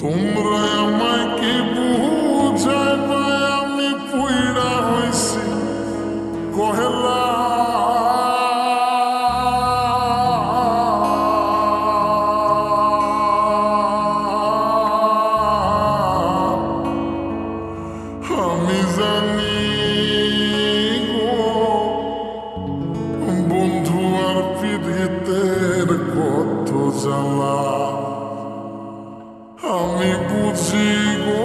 তোমরা আমায় কি বুঝাইবা আমি পুইড়া হইছি কহেলা আমি জানি গো বন্ধু আর পীড়িতের কত জ্বালা আমি বুঝি গো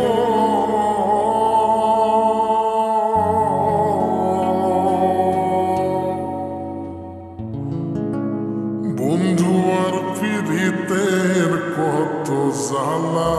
বন্ধু আর পীড়িতের কত জ্বালা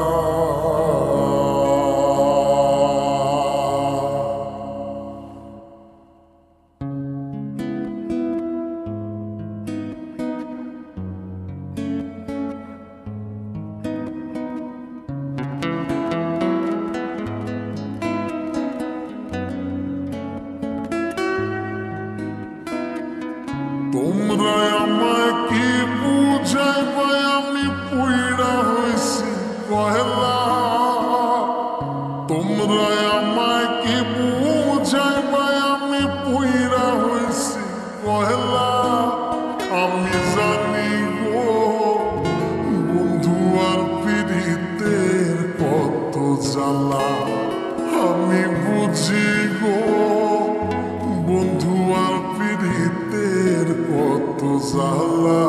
তোমরা আমায় কি বুঝাইবা আমি পুইড়া হইছি কহেলা তোমরা আমায় কি বুঝাইবা আমি পুইড়া হইছি কহেলা আমি জানি গো বন্ধু আর পীড়িতের কত জ্বালা আমি বুঝি গো বন্ধু আর পীড়িতের কত জ্বালা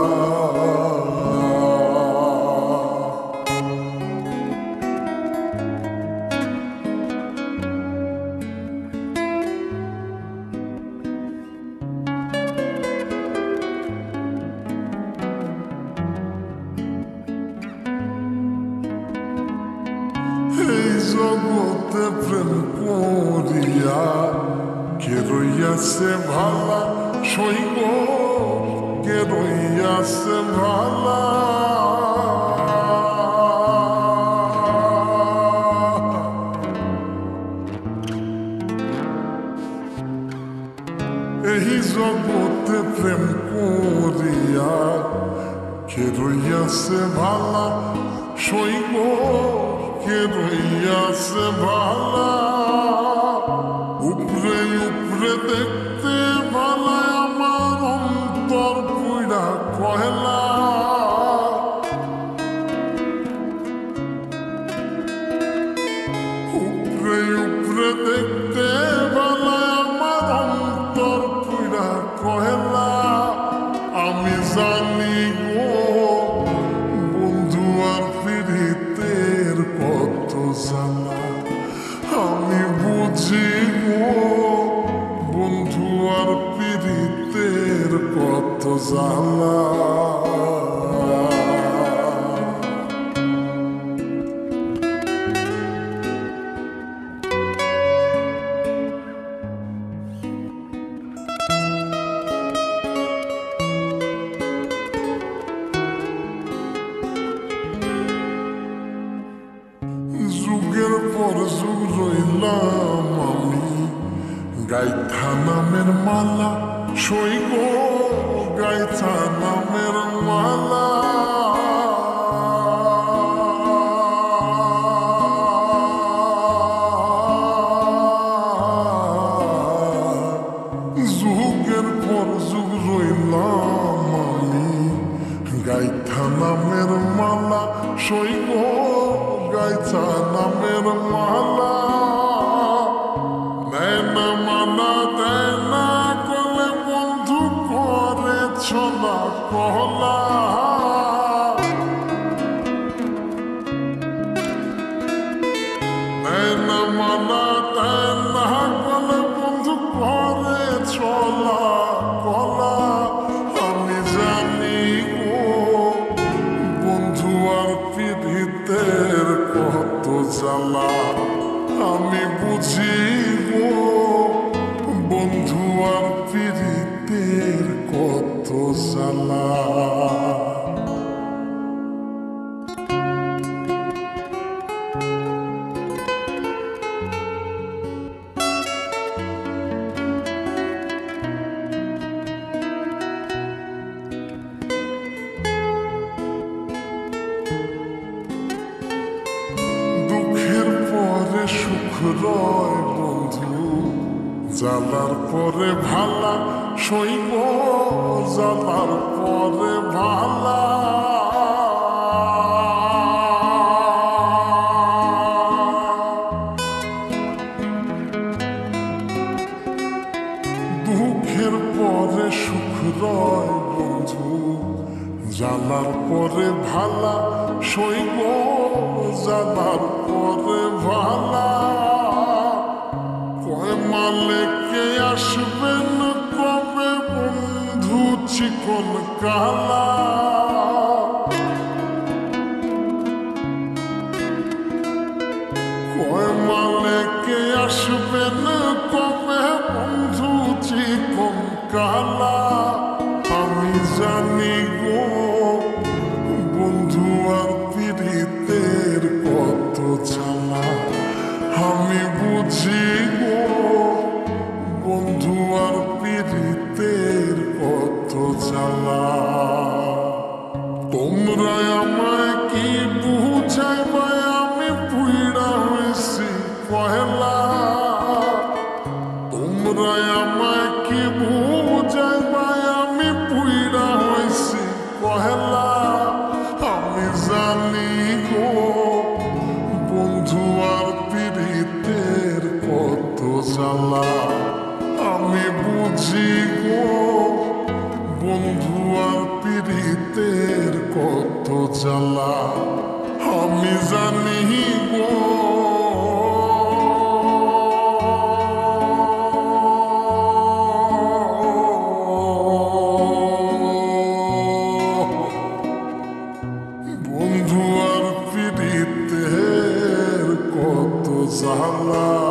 এই জগতে প্রেম করিয়া কে রইয়াছে ভালা সইব কে রইয়াছে ভালা এই জগতে প্রেম করিয়া কে রইয়াছে ভালা সইব কে রইয়াছে ভালা উপরে উপরে দেখতে ভালা আমার অন্তর পুইড়া কহেলা উপরে উপরে দেখতে ভালা আমার অন্তর পুইড়া কহেলা আমি জানি গো বন্ধু আর পীড়িতের কত জ্বালা আমি বুঝি গো বন্ধু আর পীড়িতের কত জ্বালা যুগের পর যুগ রইলাম আমি গাইথা নামের মালা সইব গাইথা নামের মালা যুগের পর যুগ রইলাম আমি গাইথা নামের মালা সইব গাইথা নামের মালা দেয় না মালা দেয় না কলে বন্ধু করে ছলা কহলা দেয় না মালা দেয় না কলে বন্ধু করে ছলা কলা আমি জানি গো বন্ধু আর পীড়িতের কত জ্বালা আমি বুঝি গো বন্ধু আর পীড়িতের কত জ্বালা সুখ রয় বন্ধু, জ্বালার পরে ভালা সইব, জ্বালার পরে ভালা। দুঃখের পরে সুখ রয় বন্ধু, জ্বালার পরে ভালা সইব, জ্বালার পরে ভালা। কয় মালেকে আসবেন কবে বন্ধু চিকন কালা, কয় মালেকে আসবেন কবে বন্ধু চিকন কালা। আমি জানি গো বন্ধু আর পীড়িতের কত জ্বালা, আমি বুঝি গো বন্ধু আর পীড়িতের কত জ্বালা। তোমরা আমায় কি বুঝাইবা, আমি পুইড়া হয়েছি পহেলা। তোমরা আমায় কি বুঝাইবা, আমি পুইড়া হয়েছি পহেলা। আমি জানি গো বন্ধু আর পীড়িতের কত জ্বালা, আমি বুঝি গো বন্ধু আর পীড়িতের কত জ্বালা, আমি জানি গো। বন্ধু আর পীড়িতের কত জ্বালা।